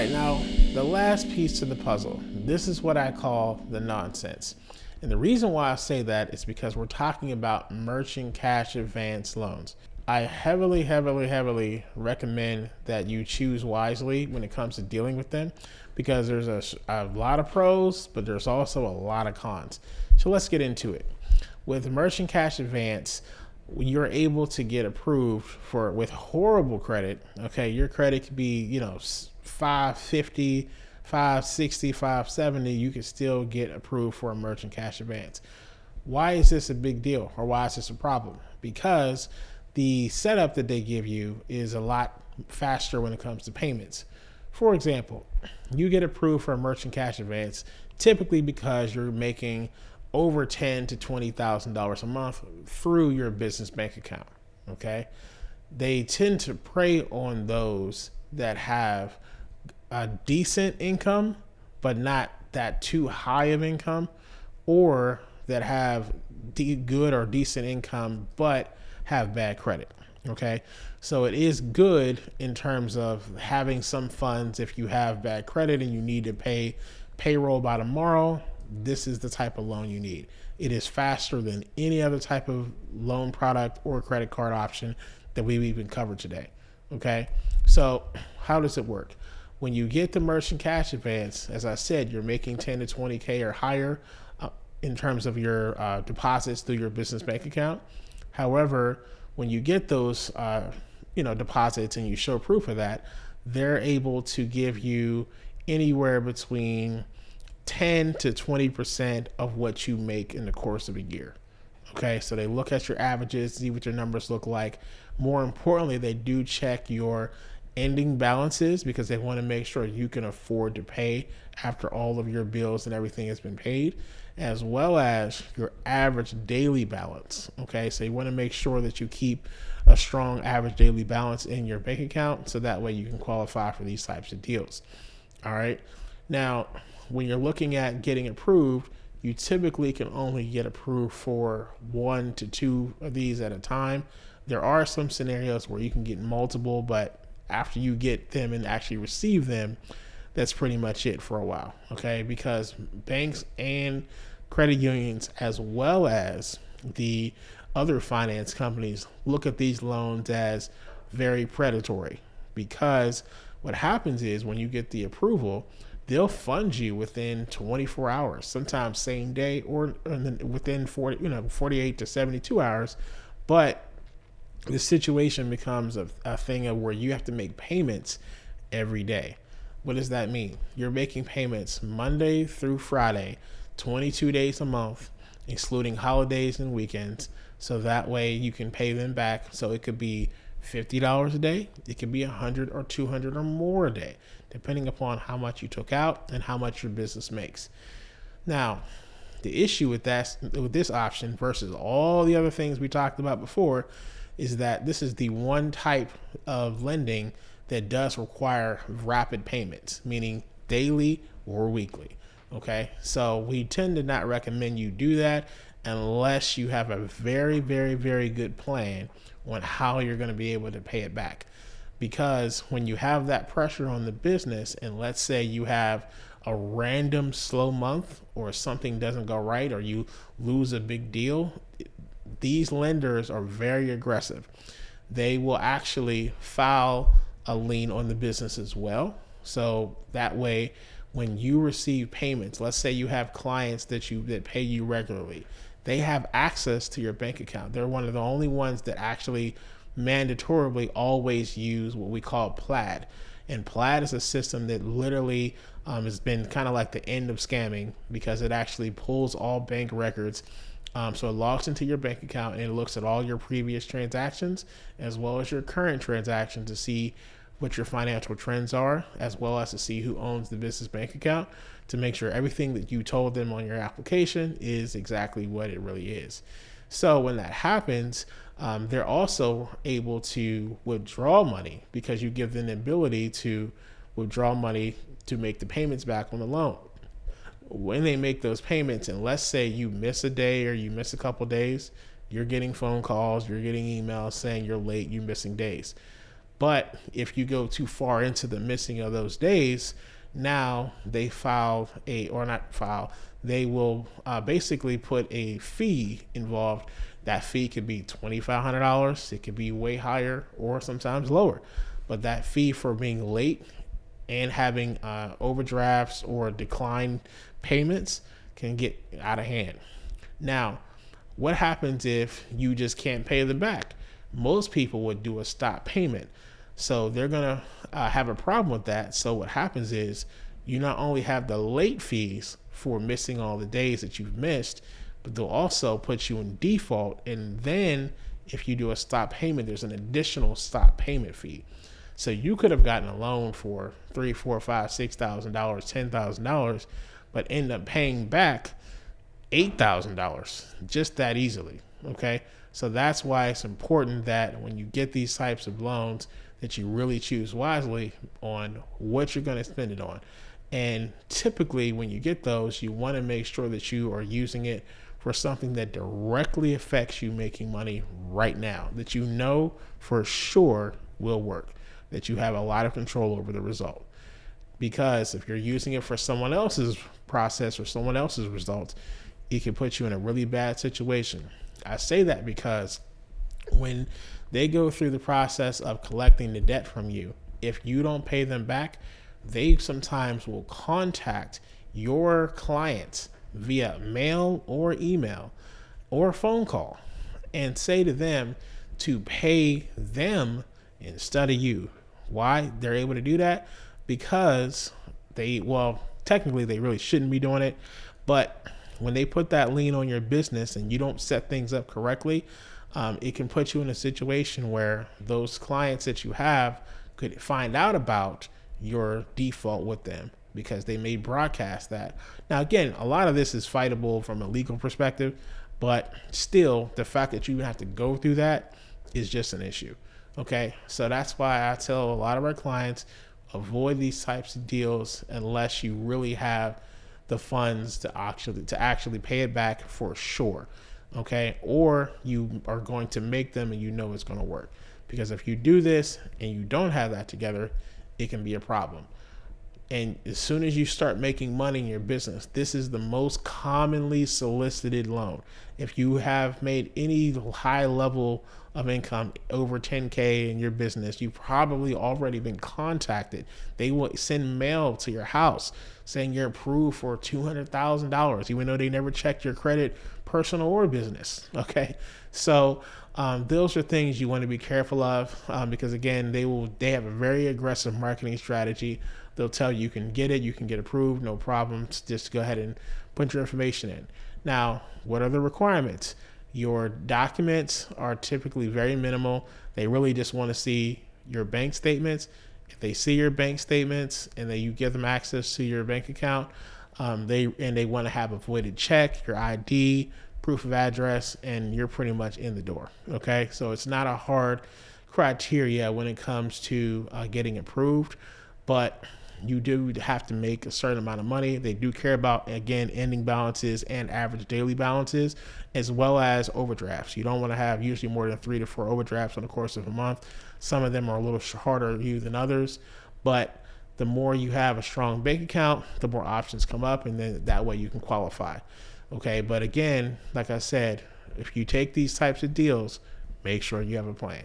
right, now the last piece to the puzzle. This is what I call the nonsense. And the reason why I say that is because we're talking about merchant cash advance loans. I heavily recommend that you choose wisely when it comes to dealing with them, because there's a lot of pros, but there's also a lot of cons. So let's get into it. With merchant cash advance, you're able to get approved for with horrible credit. Okay, your credit could be 550, 560, 570. You can still get approved for a merchant cash advance. Why is this a big deal, or why is this a problem? Because the setup that they give you is a lot faster when it comes to payments. For example, you get approved for a merchant cash advance typically because you're making over $10,000 to $20,000 a month through your business bank account. Okay, they tend to prey on those that have a decent income, but not that too high of income, or that have good or decent income, but have bad credit. Okay, so it is good in terms of having some funds. If you have bad credit and you need to pay payroll by tomorrow, this is the type of loan you need. It is faster than any other type of loan product or credit card option that we've even covered today. Okay, so how does it work? When you get the merchant cash advance, as I said, you're making 10 to 20K or higher in terms of your deposits through your business bank account. However, when you get those deposits and you show proof of that, they're able to give you anywhere between 10 to 20% of what you make in the course of a year. Okay, so they look at your averages, see what your numbers look like. More importantly, they do check your ending balances, because they want to make sure you can afford to pay after all of your bills and everything has been paid, as well as your average daily balance. Okay, so you want to make sure that you keep a strong average daily balance in your bank account, so that way you can qualify for these types of deals. All right, now when you're looking at getting approved, you typically can only get approved for 1 to 2 of these at a time. There are some scenarios where you can get multiple, but after you get them and actually receive them, that's pretty much it for a while. Okay, because banks and credit unions, as well as the other finance companies, look at these loans as very predatory, because what happens is when you get the approval, they'll fund you within 24 hours, sometimes same day, or within 48 to 72 hours. But the situation becomes a thing of where you have to make payments every day. What does that mean? You're making payments Monday through Friday, 22 days a month, excluding holidays and weekends. So that way you can pay them back. So it could be $50 a day. It could be $100 or $200 or more a day, depending upon how much you took out and how much your business makes. Now, the issue with this option versus all the other things we talked about before is that this is the one type of lending that does require rapid payments, meaning daily or weekly. Okay, so we tend to not recommend you do that unless you have a very good plan on how you're going to be able to pay it back. Because when you have that pressure on the business, and let's say you have a random slow month, or something doesn't go right, or you lose a big deal, these lenders are very aggressive. They will actually file a lien on the business as well. So that way, when you receive payments, let's say you have clients that pay you regularly, they have access to your bank account. They're one of the only ones that actually mandatorily always use what we call Plaid. And Plaid is a system that literally has been kind of like the end of scamming, because it actually pulls all bank records. So it logs into your bank account and it looks at all your previous transactions as well as your current transactions to see what your financial trends are, as well as to see who owns the business bank account, to make sure everything that you told them on your application is exactly what it really is. So when that happens, they're also able to withdraw money, because you give them the ability to withdraw money to make the payments back on the loan. When they make those payments, and let's say you miss a day or you miss a couple days, you're getting phone calls, you're getting emails saying you're late, you're missing days. But if you go too far into the missing of those days, now they they will basically put a fee involved. That fee could be $2,500. It could be way higher or sometimes lower. But that fee for being late and having overdrafts or declined payments can get out of hand. Now, what happens if you just can't pay them back? Most people would do a stop payment. So they're going to have a problem with that. So what happens is you not only have the late fees for missing all the days that you've missed, but they'll also put you in default. And then if you do a stop payment, there's an additional stop payment fee. So you could have gotten a loan for $3,000, $4,000, $5,000, $6,000, $10,000, but end up paying back $8,000 just that easily. Okay. So that's why it's important that when you get these types of loans, that you really choose wisely on what you're going to spend it on. And typically when you get those, you want to make sure that you are using it for something that directly affects you making money right now, that you know for sure will work, that you have a lot of control over the result. Because if you're using it for someone else's process or someone else's results, it can put you in a really bad situation. I say that because when they go through the process of collecting the debt from you, if you don't pay them back, they sometimes will contact your clients via mail or email or phone call and say to them to pay them instead of you. Why they're able to do that? Because technically they really shouldn't be doing it, but when they put that lien on your business and you don't set things up correctly, it can put you in a situation where those clients that you have could find out about your default with them because they may broadcast that. Now, again, a lot of this is fightable from a legal perspective, but still the fact that you have to go through that is just an issue. Okay. So that's why I tell a lot of our clients, avoid these types of deals unless you really have the funds to actually pay it back for sure. Okay. Or you are going to make them and you know it's going to work. Because if you do this and you don't have that together, it can be a problem. And as soon as you start making money in your business, this is the most commonly solicited loan. If you have made any high level of income over 10K in your business, you've probably already been contacted. They will send mail to your house saying you're approved for $200,000, even though they never checked your credit, personal or business. Okay. So those are things you want to be careful of because again, they have a very aggressive marketing strategy. They'll tell you can get it, you can get approved, no problems. Just go ahead and put your information in. Now, what are the requirements? Your documents are typically very minimal. They really just want to see your bank statements. If they see your bank statements and then you give them access to your bank account, they want to have a voided check, your ID, proof of address, and you're pretty much in the door. Okay, so it's not a hard criteria when it comes to getting approved, but you do have to make a certain amount of money. They do care about, again, ending balances and average daily balances, as well as overdrafts. You don't want to have usually more than 3 to 4 overdrafts on the course of a month. Some of them are a little harder to use than others, but the more you have a strong bank account, the more options come up, and then that way you can qualify. Okay, but again, like I said, if you take these types of deals, make sure you have a plan.